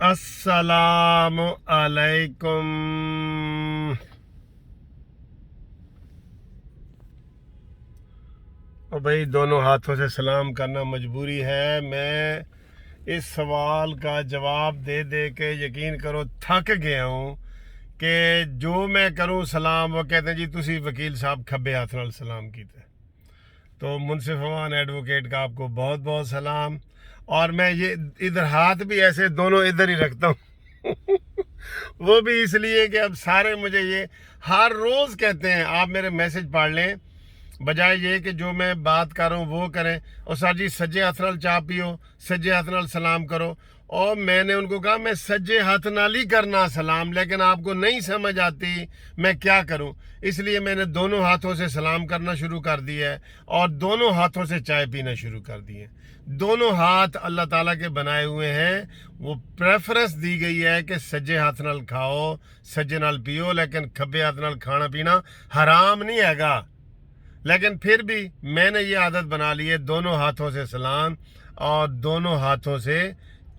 السلام علیکم۔ اور بھائی دونوں ہاتھوں سے سلام کرنا مجبوری ہے۔ میں اس سوال کا جواب دے دے کے یقین کرو تھک گیا ہوں کہ جو میں کروں سلام وہ کہتے ہیں جی تسی وکیل صاحب کھبے ہاتھ نال سلام کیتے۔ تو منصف امان ایڈوکیٹ کا آپ کو بہت بہت سلام۔ اور میں یہ ادھر ہاتھ بھی ایسے دونوں ادھر ہی رکھتا ہوں وہ بھی اس لیے کہ اب سارے مجھے یہ ہر روز کہتے ہیں آپ میرے میسج پڑھ لیں، بجائے یہ کہ جو میں بات کر رہا ہوں وہ کریں، اور سر جی سجے ہاتھ نال چاہ پیو، سجے ہاتھ نال سلام کرو۔ اور میں نے ان کو کہا میں سجے ہاتھ نال ہی کرنا سلام، لیکن آپ کو نہیں سمجھ آتی میں کیا کروں، اس لیے میں نے دونوں ہاتھوں سے سلام کرنا شروع کر دیا ہے اور دونوں ہاتھوں سے چائے پینا شروع کر دی ہے۔ دونوں ہاتھ اللہ تعالیٰ کے بنائے ہوئے ہیں، وہ پریفرنس دی گئی ہے کہ سجے ہاتھ نال کھاؤ، سجے نال پیو، لیکن کھبے ہاتھ نال کھانا پینا حرام نہیں ہے گا۔ لیکن پھر بھی میں نے یہ عادت بنا لی ہے دونوں ہاتھوں سے سلام اور دونوں ہاتھوں سے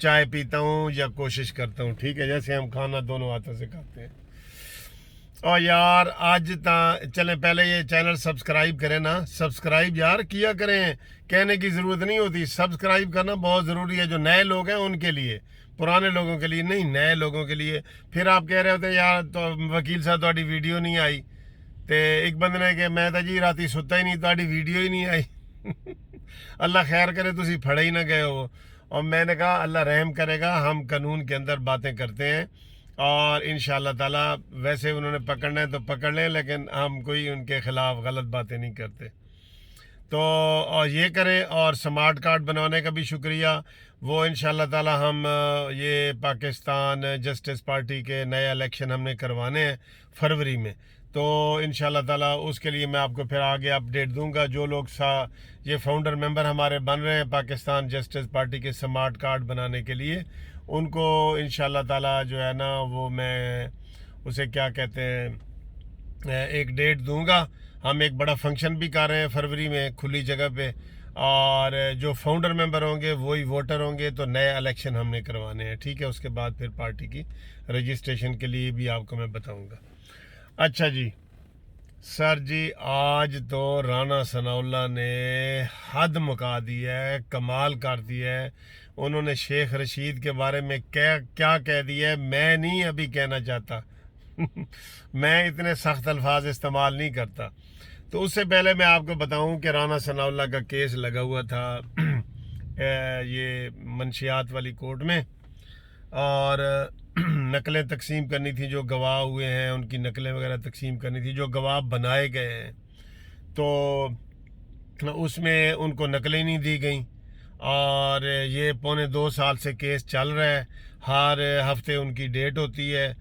چائے پیتا ہوں یا کوشش کرتا ہوں، ٹھیک ہے، جیسے ہم کھانا دونوں ہاتھوں سے کھاتے ہیں۔ اور یار آج چلیں پہلے یہ چینل سبسکرائب کریں نا، سبسکرائب یار کیا کریں، کہنے کی ضرورت نہیں ہوتی، سبسکرائب کرنا بہت ضروری ہے، جو نئے لوگ ہیں ان کے لیے، پرانے لوگوں کے لیے نہیں، نئے لوگوں کے لیے۔ پھر آپ کہہ رہے ہوتے ہیں یار تو وکیل صاحب تہاڈی ویڈیو نہیں آئی، تے ایک بندے نے کہ میں تو جی راتی ستا ہی نہیں، تہاڈی ویڈیو ہی نہیں آئی اللہ خیر کرے تسی پھڑے ہی نہ گئے ہو۔ اور میں نے کہا اللہ رحم کرے گا، ہم قانون کے اندر باتیں کرتے ہیں اور انشاءاللہ تعالیٰ ویسے انہوں نے پکڑنا ہے تو پکڑ لیں، لیکن ہم کوئی ان کے خلاف غلط باتیں نہیں کرتے۔ تو اور یہ کریں، اور سمارٹ کارڈ بنوانے کا بھی شکریہ، وہ انشاءاللہ تعالیٰ ہم یہ پاکستان جسٹس پارٹی کے نئے الیکشن ہم نے کروانے ہیں فروری میں، تو انشاءاللہ تعالیٰ اس کے لیے میں آپ کو پھر آگے اپڈیٹ دوں گا۔ جو لوگ یہ فاؤنڈر ممبر ہمارے بن رہے ہیں پاکستان جسٹس پارٹی کے سمارٹ کارڈ بنانے کے لیے، ان کو انشاءاللہ تعالیٰ جو ہے نا وہ میں اسے کیا کہتے ہیں ایک ڈیٹ دوں گا۔ ہم ایک بڑا فنکشن بھی کر رہے ہیں فروری میں کھلی جگہ پہ، اور جو فاؤنڈر ممبر ہوں گے وہی ووٹر ہوں گے، تو نئے الیکشن ہم نے کروانے ہیں، ٹھیک ہے۔ اس کے بعد پھر پارٹی کی رجسٹریشن کے لیے بھی آپ کو میں بتاؤں گا۔ اچھا جی سر جی، آج تو رانا ثناء اللہ نے حد مکا دی ہے، کمال کر دی ہے۔ انہوں نے شیخ رشید کے بارے میں کیا کہہ دیا ہے میں نہیں ابھی کہنا چاہتا میں اتنے سخت الفاظ استعمال نہیں کرتا۔ تو اس سے پہلے میں آپ کو بتاؤں کہ رانا ثناء اللہ کا کیس لگا ہوا تھا یہ منشیات والی کورٹ میں، اور نقلیں تقسیم کرنی تھی، جو گواہ ہوئے ہیں ان کی نقلیں وغیرہ تقسیم کرنی تھی، جو گواہ بنائے گئے ہیں، تو اس میں ان کو نقلیں نہیں دی گئیں، اور یہ 1.25 سال سے کیس چل رہا ہے، ہر ہفتے ان کی ڈیٹ ہوتی ہے۔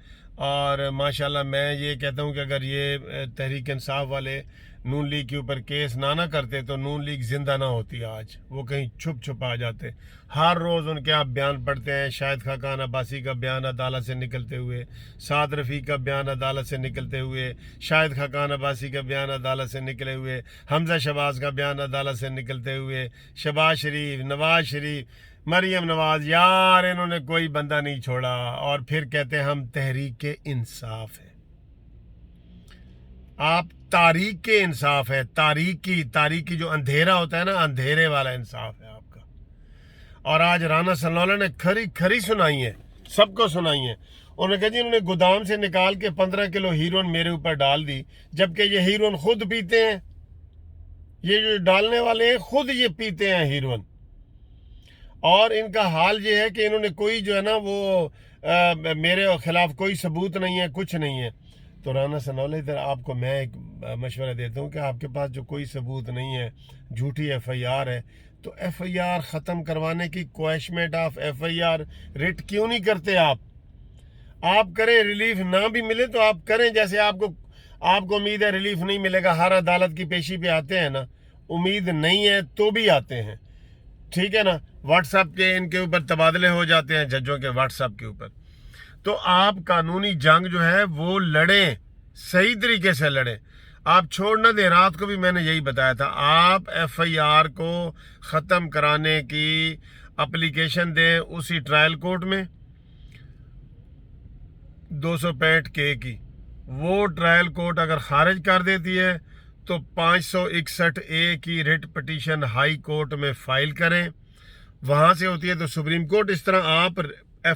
اور ماشاءاللہ میں یہ کہتا ہوں کہ اگر یہ تحریک انصاف والے نون لیگ کے اوپر کیس نہ کرتے تو نون لیگ زندہ نہ ہوتی آج، وہ کہیں چھپ آ جاتے۔ ہر روز ان کے آپ بیان پڑھتے ہیں، شاہد خاقان عباسی کا بیان عدالت سے نکلتے ہوئے، سعد رفیق کا بیان عدالت سے نکلتے ہوئے، شاہد خاقان عباسی کا بیان عدالت سے نکلے ہوئے، حمزہ شہباز کا بیان عدالت سے نکلتے ہوئے، شہباز شریف، نواز شریف، مریم نواز، یار انہوں نے کوئی بندہ نہیں چھوڑا، اور پھر کہتے ہیں ہم تحریک انصاف ہے۔ آپ تاریخ کے انصاف ہے، تاریخی جو اندھیرا ہوتا ہے نا، اندھیرے والا انصاف ہے آپ کا۔ اور آج رانا ثناء اللہ نے کھری سنائی ہے، سب کو سنائی ہے۔ انہوں نے کہا جی انہوں نے گودام سے نکال کے 15 کلو ہیروئن میرے اوپر ڈال دی، جبکہ یہ ہیروئن خود پیتے ہیں، یہ جو ڈالنے والے ہیں خود یہ پیتے ہیں ہیروئن، اور ان کا حال یہ ہے کہ انہوں نے کوئی جو ہے نا وہ میرے خلاف کوئی ثبوت نہیں ہے، کچھ نہیں ہے۔ تو رانا ثناء اللہ ادھر آپ کو میں ایک مشورہ دیتا ہوں کہ آپ کے پاس جو کوئی ثبوت نہیں ہے، جھوٹی ایف آئی آر ہے، تو ایف آئی آر ختم کروانے کی quashment of F I R writ کیوں نہیں کرتے آپ کریں، ریلیف نہ بھی ملے تو آپ کریں، جیسے آپ کو امید ہے ریلیف نہیں ملے گا، ہر عدالت کی پیشی پہ آتے ہیں نا، امید نہیں ہے تو بھی آتے ہیں، ٹھیک ہے نا، واٹس ایپ کے ان کے اوپر تبادلے ہو جاتے ہیں ججوں کے واٹس ایپ کے اوپر۔ تو آپ قانونی جنگ جو ہے وہ لڑیں، صحیح طریقے سے لڑیں، آپ چھوڑ نہ دیں۔ رات کو بھی میں نے یہی بتایا تھا، آپ ایف آئی آر کو ختم کرانے کی اپلیکیشن دیں اسی ٹرائل کورٹ میں، 265K کی، وہ ٹرائل کورٹ اگر خارج کر دیتی ہے تو 561A کی ریٹ پٹیشن ہائی کورٹ میں فائل کریں، وہاں سے ہوتی ہے تو سپریم کورٹ، اس طرح آپ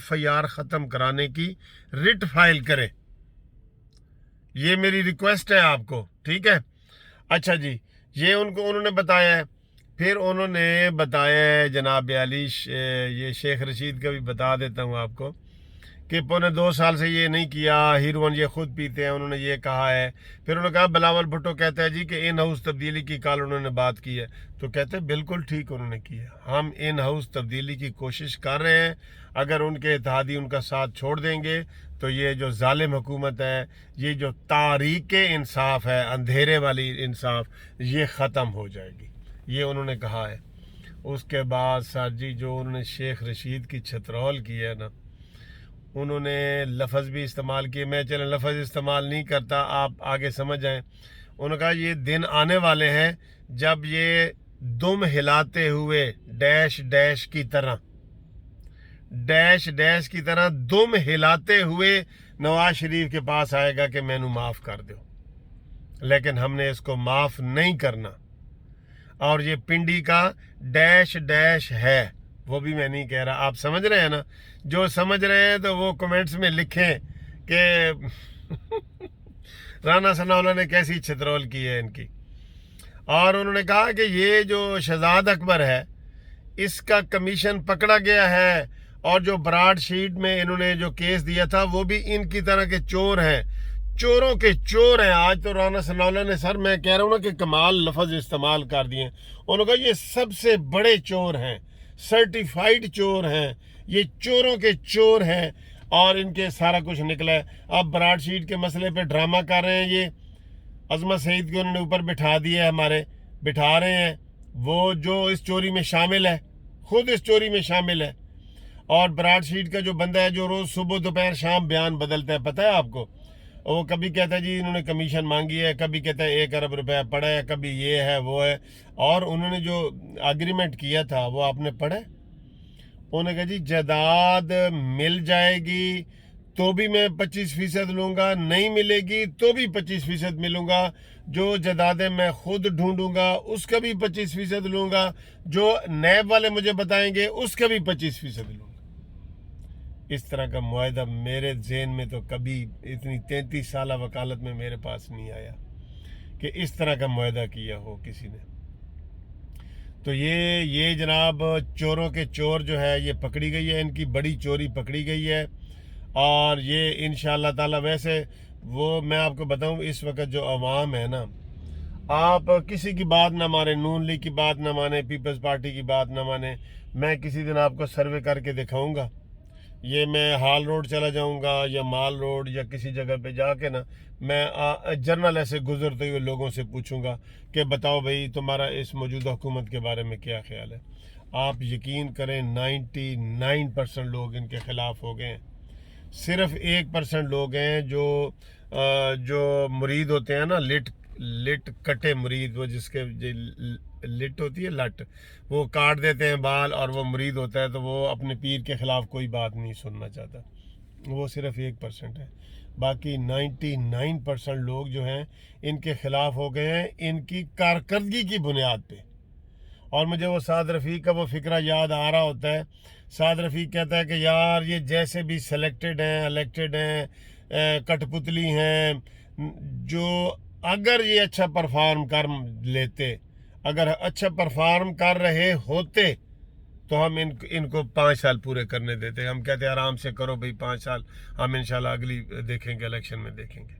FIR ختم کرانے کی ریٹ فائل کریں۔ یہ میری ریکویسٹ ہے آپ کو، ٹھیک ہے؟ اچھا جی، یہ انہوں نے بتایا ہے۔ پھر انہوں نے بتایا ہے جناب علی، یہ شیخ رشید کا بھی بتا دیتا ہوں آپ کو، کہ 2.25 سال سے یہ نہیں کیا، ہیروئن یہ خود پیتے ہیں، انہوں نے یہ کہا ہے۔ پھر انہوں نے کہا بلاول بھٹو کہتا ہے جی کہ ان ہاؤس تبدیلی کی کل انہوں نے بات کی ہے، تو کہتے ہیں بالکل ٹھیک انہوں نے کی ہے، ہم ان ہاؤس تبدیلی کی کوشش کر رہے ہیں، اگر ان کے اتحادی ان کا ساتھ چھوڑ دیں گے تو یہ جو ظالم حکومت ہے، یہ جو تاریک انصاف ہے، اندھیرے والی انصاف، یہ ختم ہو جائے گی، یہ انہوں نے کہا ہے۔ اس کے بعد سر جی جو انہوں نے شیخ رشید کی چھترول کی ہے نا، انہوں نے لفظ بھی استعمال کیے، میں چلیں لفظ استعمال نہیں کرتا، آپ آگے سمجھ آئیں۔ انہوں نے کہا یہ دن آنے والے ہیں جب یہ دم ہلاتے ہوئے ڈیش ڈیش کی طرح دم ہلاتے ہوئے نواز شریف کے پاس آئے گا کہ میں نو معاف کر دو، لیکن ہم نے اس کو معاف نہیں کرنا، اور یہ پنڈی کا ڈیش ڈیش ہے، وہ بھی میں نہیں کہہ رہا، آپ سمجھ رہے ہیں نا؟ جو سمجھ رہے ہیں تو وہ کمنٹس میں لکھیں کہ رانا ثناءاللہ نے کیسی چھترول کی ہے ان کی۔ اور انہوں نے کہا کہ یہ جو شہزاد اکبر ہے، اس کا کمیشن پکڑا گیا ہے، اور جو براڈ شیٹ میں انہوں نے جو کیس دیا تھا وہ بھی ان کی طرح کے چور ہیں، چوروں کے چور ہیں۔ آج تو رانا ثناءاللہ نے، سر میں کہہ رہا ہوں نا کہ کمال لفظ استعمال کر دیے، انہوں نے کہا یہ سب سے بڑے چور ہیں، سرٹیفائیڈ چور ہیں، یہ چوروں کے چور ہیں، اور ان کے سارا کچھ نکلا ہے۔ اب براڈ شیٹ کے مسئلے پہ ڈرامہ کر رہے ہیں، یہ عظمت سعید کو انہوں نے اوپر بٹھا دیا ہے، بٹھا رہے ہیں، وہ جو اس چوری میں شامل ہے، خود اس چوری میں شامل ہے۔ اور براڈ شیٹ کا جو بندہ ہے جو روز صبح دوپہر شام بیان بدلتا ہے، پتہ ہے آپ کو؟ وہ کبھی کہتا ہے جی انہوں نے کمیشن مانگی ہے، کبھی کہتا ہے 1 ارب روپے پڑا ہے، کبھی یہ ہے وہ ہے۔ اور انہوں نے جو اگریمنٹ کیا تھا وہ آپ نے پڑھا؟ انہوں نے کہا جی جائیداد مل جائے گی تو بھی میں 25% لوں گا، نہیں ملے گی تو بھی 25% ملوں گا، جو جائیدادیں میں خود ڈھونڈوں گا اس کا بھی 25% لوں گا، جو نیب والے مجھے بتائیں گے اس کا بھی 25% لوں گا۔ اس طرح کا معاہدہ میرے ذہن میں تو کبھی اتنی 33 سالہ وکالت میں میرے پاس نہیں آیا کہ اس طرح کا معاہدہ کیا ہو کسی نے۔ تو یہ جناب چوروں کے چور جو ہے یہ پکڑی گئی ہے، ان کی بڑی چوری پکڑی گئی ہے، اور یہ انشاءاللہ تعالی، ویسے وہ میں آپ کو بتاؤں اس وقت جو عوام ہے نا، آپ کسی کی بات نہ مانیں، نون لیگ کی بات نہ مانیں، پیپلز پارٹی کی بات نہ مانیں، میں کسی دن آپ کو سروے کر کے دکھاؤں گا، یہ میں ہال روڈ چلا جاؤں گا یا مال روڈ یا کسی جگہ پہ جا کے نا، میں جرنل ایسے گزرتے ہوئے لوگوں سے پوچھوں گا کہ بتاؤ بھئی تمہارا اس موجودہ حکومت کے بارے میں کیا خیال ہے۔ آپ یقین کریں 99% لوگ ان کے خلاف ہو گئے ہیں، صرف 1% لوگ ہیں جو مرید ہوتے ہیں نا، لٹ کٹے مرید، وہ جس کے لٹ ہوتی ہے، لٹ، وہ کاٹ دیتے ہیں بال، اور وہ مرید ہوتا ہے تو وہ اپنے پیر کے خلاف کوئی بات نہیں سننا چاہتا، وہ صرف 1% ہے۔ باقی 99% لوگ جو ہیں ان کے خلاف ہو گئے ہیں ان کی کارکردگی کی بنیاد پہ۔ اور مجھے وہ سعد رفیق کا وہ فقرہ یاد آ رہا ہوتا ہے، سعد رفیق کہتا ہے کہ یار یہ جیسے بھی سلیکٹڈ ہیں، الیکٹڈ ہیں، کٹ پتلی ہیں، جو اگر یہ اچھا پرفارم کر لیتے، اگر اچھا پرفارم کر رہے ہوتے تو ہم ان کو 5 سال پورے کرنے دیتے۔ ہم کہتے ہیں آرام سے کرو بھئی 5 سال، ہم انشاءاللہ اگلی دیکھیں گے، الیکشن میں دیکھیں گے۔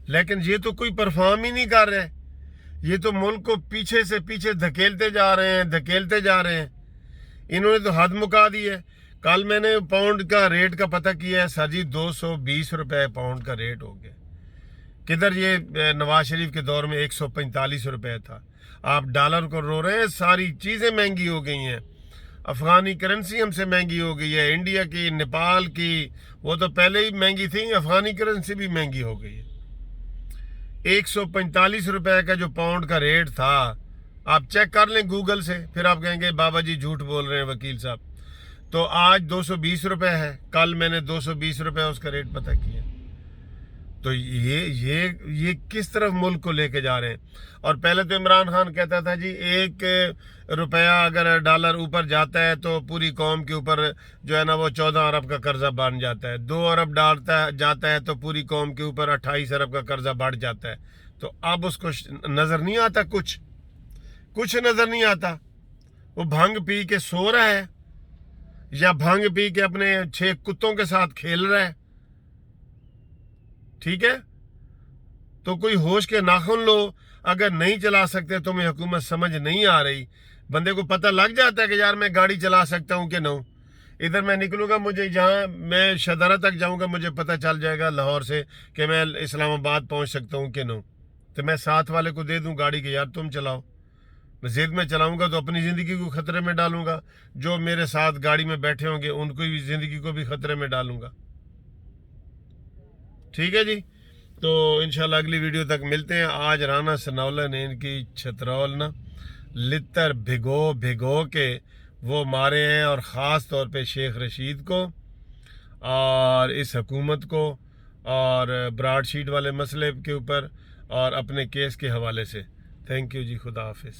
لیکن یہ تو کوئی پرفارم ہی نہیں کر رہے، یہ تو ملک کو پیچھے سے پیچھے دھکیلتے جا رہے ہیں۔ انہوں نے تو حد مکا دی ہے۔ کل میں نے پاؤنڈ کا ریٹ کا پتہ کیا ہے، سر جی 220 روپے پاؤنڈ کا ریٹ ہو گیا۔ کدھر یہ نواز شریف کے دور میں 145 روپے تھا۔ آپ ڈالر کو رو رہے ہیں، ساری چیزیں مہنگی ہو گئی ہیں، افغانی کرنسی ہم سے مہنگی ہو گئی ہے، انڈیا کی، نیپال کی، وہ تو پہلے ہی مہنگی تھی، افغانی کرنسی بھی مہنگی ہو گئی ہے۔ 145 روپے کا جو پاؤنڈ کا ریٹ تھا، آپ چیک کر لیں گوگل سے، پھر آپ کہیں گے بابا جی جھوٹ بول رہے ہیں وکیل صاحب۔ تو آج 220 روپے ہے، کل میں نے 220 روپے اس کا ریٹ پتہ کیا۔ تو یہ کس طرف ملک کو لے کے جا رہے ہیں؟ اور پہلے تو عمران خان کہتا تھا جی 1 روپیہ اگر ڈالر اوپر جاتا ہے تو پوری قوم کے اوپر جو ہے نا وہ 14 ارب کا قرضہ بن جاتا ہے، 2 ارب جاتا ہے تو پوری قوم کے اوپر 28 ارب کا قرضہ بڑھ جاتا ہے۔ تو اب اس کو نظر نہیں آتا، کچھ نظر نہیں آتا۔ وہ بھنگ پی کے سو رہا ہے یا بھنگ پی کے اپنے 6 کتوں کے ساتھ کھیل رہا ہے، ٹھیک ہے؟ تو کوئی ہوش کے ناخن لو۔ اگر نہیں چلا سکتے تمہیں حکومت سمجھ نہیں آ رہی، بندے کو پتہ لگ جاتا ہے کہ یار میں گاڑی چلا سکتا ہوں کہ نہ۔ ادھر میں نکلوں گا، مجھے جہاں میں شدارہ تک جاؤں گا مجھے پتہ چل جائے گا لاہور سے کہ میں اسلام آباد پہنچ سکتا ہوں کہ نہ، تو میں ساتھ والے کو دے دوں گاڑی کہ یار تم چلاؤ۔ میں ضد میں چلاؤں گا تو اپنی زندگی کو خطرے میں ڈالوں گا، جو میرے ساتھ گاڑی میں بیٹھے ہوں گے ان کو بھی زندگی کو بھی خطرے میں ڈالوں گا، ٹھیک ہے جی؟ تو انشاءاللہ اگلی ویڈیو تک ملتے ہیں۔ آج رانا ثناءاللہ نے ان کی چھترول نا لتر بھگو کے وہ مارے ہیں، اور خاص طور پہ شیخ رشید کو اور اس حکومت کو، اور براڈ شیٹ والے مسئلے کے اوپر اور اپنے کیس کے حوالے سے۔ تھینک یو جی، خدا حافظ۔